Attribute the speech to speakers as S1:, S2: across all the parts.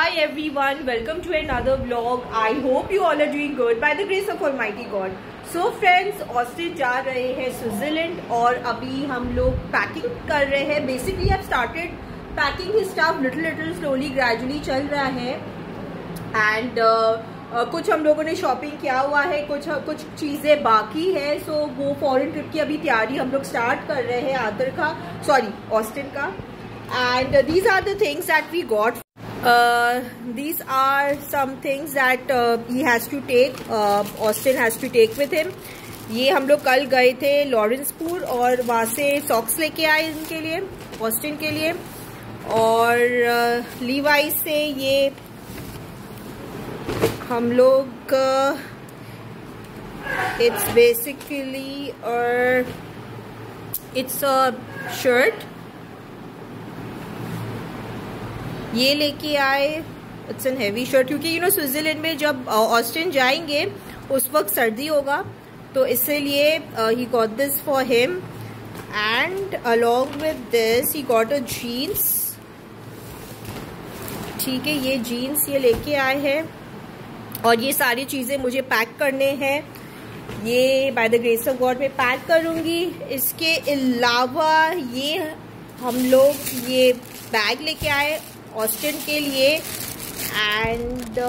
S1: Hi everyone, welcome to another vlog. I hope you all are doing good by the grace of Almighty God. So friends, Austin जा रहे हैं Switzerland और अभी हम लोग packing कर रहे हैं. Basically I started packing his stuff little slowly gradually चल रहा है. एंड कुछ हम लोगों ने शॉपिंग किया हुआ है, कुछ चीज़ें बाकी है. सो वो फॉरेन ट्रिप की अभी तैयारी हम लोग स्टार्ट कर रहे हैं ऑस्टिन का. And these are the things that we got. These are some things that he has to take, Austin has to take with him. ये हम लोग कल गए थे लॉरेंसपुर और वहाँ से सॉक्स लेके आए इनके लिए, ऑस्टिन के लिए. और लीवाइस से ये हम लोग it's basically it's a shirt. ये लेके आए. इट्स एन हैवी शर्ट क्योंकि स्विट्जरलैंड में जब ऑस्टिन जाएंगे उस वक्त सर्दी होगा, तो इसीलिए he got this for him. And along with this he got a jeans. ठीक है, ये जीन्स ये लेके आए हैं. और ये सारी चीज़ें मुझे पैक करने हैं. ये by the grace of God में पैक करूँगी. इसके अलावा ये हम लोग ये बैग लेके आए ऑस्टिन के लिए. And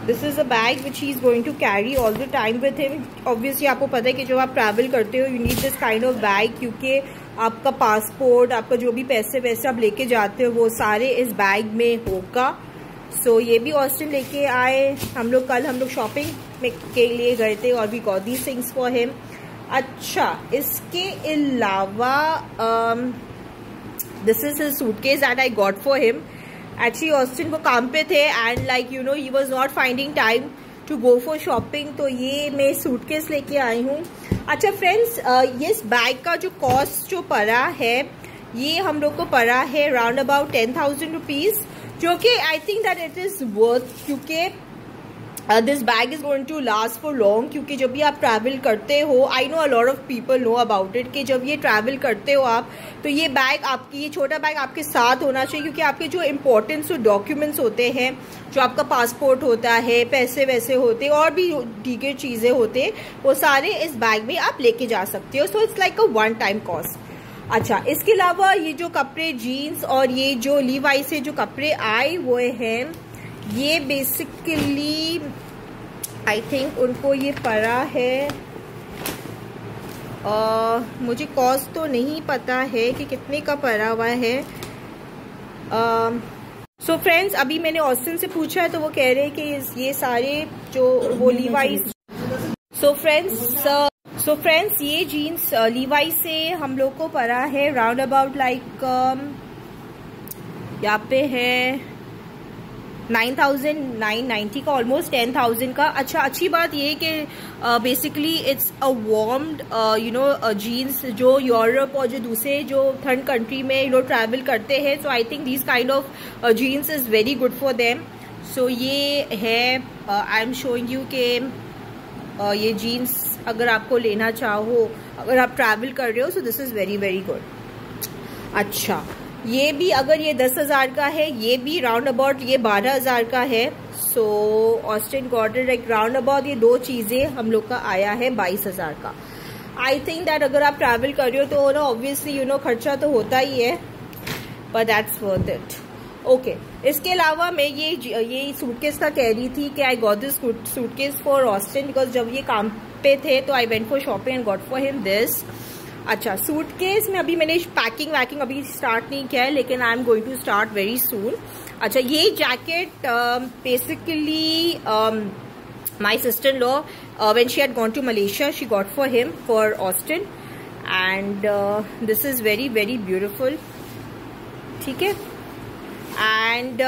S1: this is a bag which he is going to carry all the time with him. Obviously आपको पता है कि जब आप ट्रैवल करते हो you need this kind of bag, क्योंकि आपका पासपोर्ट, आपका जो भी पैसे वैसे आप लेके जाते हो वो सारे इस बैग में होगा. सो ये भी ऑस्टिन लेके आए. हम लोग शॉपिंग के लिए गए थे और we got these things for him. अच्छा, इसके अलावा this is his suitcase that I got for him. Actually Austin वो काम पे थे and he was not finding time to go for shopping, तो ये मैं सूटकेस लेके आई हूँ. अच्छा फ्रेंड्स, ये इस बैग का जो कॉस्ट जो पड़ा है ये हम लोग को पड़ा है राउंड अबाउट 10,000 रुपीज, जो कि I think that it is worth, क्योंकि this bag is going to last for long. क्योंकि जब भी आप ट्रैवल करते हो, I know a lot of people know about it, कि जब ये ट्रैवल करते हो आप, तो ये बैग आपकी, ये छोटा बैग आपके साथ होना चाहिए, क्योंकि आपके जो इम्पोर्टेंट जो डॉक्यूमेंट्स होते हैं, जो आपका पासपोर्ट होता है, पैसे वैसे होते हैं और भी दीगर चीज़ें होते हैं, वो सारे इस बैग में आप लेके जा सकते हो. So it's like a one time cost. अच्छा, इसके अलावा ये जो कपड़े जीन्स और ये जो लीवाई से जो कपड़े आए हुए हैं, ये बेसिकली आई थिंक उनको ये पड़ा है. मुझे कॉस्ट तो नहीं पता है कि कितने का पड़ा हुआ है. सो फ्रेंड्स, अभी मैंने ऑस्टिन से पूछा है तो वो कह रहे हैं कि ये सारे जो वो लीवाइस. सो फ्रेंड्स ये जीन्स लीवाई से हम लोग को पड़ा है राउंड अबाउट यहाँ पे है 9,990 का, ऑलमोस्ट 10,000 का. अच्छा, अच्छी बात ये कि basically it's a warmed jeans जो यूरोप और जो दूसरे जो थर्ड कंट्री में ट्रैवल करते हैं. So I think this kind of jeans is very good for them. So ये है, आई एम शोइंग यू के ये जीन्स अगर आपको लेना चाहो, अगर आप ट्रैवल कर रहे हो, so this is very very good. अच्छा, ये भी अगर ये 10,000 का है, ये भी राउंड अबाउट ये 12,000 का है. So Austin got it like round about ये दो चीज़ें हम लोग का आया है 22,000 का. आई थिंक दैट अगर आप ट्रैवल कर रहे हो तो ऑब्वियसली खर्चा तो होता ही है, but that's worth it. Okay, इसके अलावा मैं ये सूटकेस का कह रही थी कि I got this suitcase for Austin because जब ये काम पे थे तो I went for shopping and got for him this. अच्छा, सूटकेस में अभी मैंने पैकिंग अभी स्टार्ट नहीं किया है, लेकिन I am going to start very soon. अच्छा, ये jacket basically my sister in law when she had gone to Malaysia she got for him for Austin. And this is very very beautiful. ठीक है. And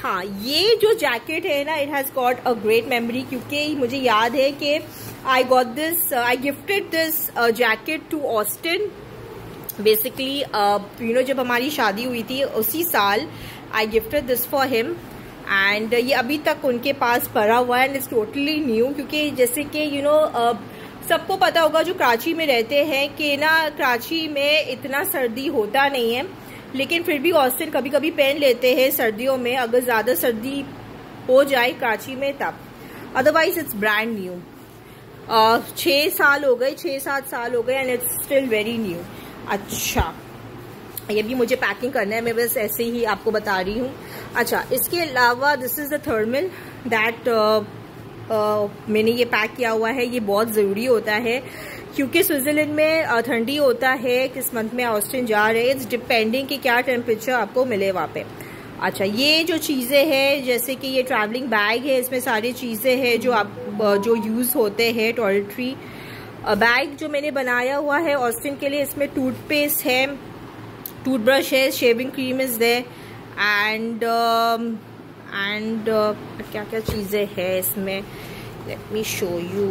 S1: हाँ, ये जो jacket है ना, it has got a great memory, क्योंकि मुझे याद है कि I gifted this jacket to Austin. Basically, जब हमारी शादी हुई थी उसी साल I gifted this for him. And ये अभी तक उनके पास पड़ा हुआ है and it's totally new, क्योंकि जैसे कि सबको पता होगा जो कराची में रहते हैं कि ना कराची में इतना सर्दी होता नहीं है. लेकिन फिर भी ऑस्टिन कभी कभी पहन लेते हैं सर्दियों में, अगर ज़्यादा सर्दी हो जाए कराची में तब। Otherwise it's brand new. 6 साल हो गए, 6-7 साल हो गए and it's still very new. अच्छा, ये भी मुझे पैकिंग करना है, मैं बस ऐसे ही आपको बता रही हूँ। अच्छा, इसके अलावा this is the thermal that मैंने ये पैक किया हुआ है। ये बहुत ज़रूरी होता है क्योंकि स्विट्ज़रलैंड में ठंडी होता है। किस मंथ में ऑस्टिन जा रहे हैं, इट्स डिपेंडिंग कि क्या टेम्परेचर आपको मिले वहाँ पे। अच्छा, ये जो चीज़ें हैं जैसे कि ये ट्रैवलिंग बैग है, इसमें सारी चीज़ें हैं जो यूज़ होते हैं। टॉयलेटरी बैग जो मैंने बनाया हुआ है ऑस्टिन के लिए, इसमें टूथपेस्ट है, टूथब्रश है, shaving cream is there and क्या क्या चीज़ें हैं इसमें, लेट मी शो यू।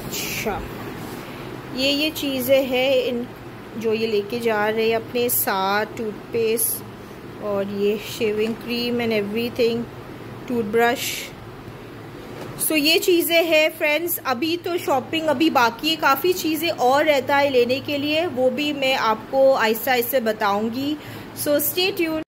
S1: अच्छा, ये चीज़ें हैं इन जो ये लेके जा रहे हैं अपने साथ, टूथपेस्ट और ये shaving cream and everything, toothbrush. So ये चीज़ें हैं फ्रेंड्स। अभी तो शॉपिंग अभी बाकी है, काफ़ी चीज़ें और रहता है लेने के लिए, वो भी मैं आपको आहिस्ता आहिस्ता बताऊंगी। So stay tune.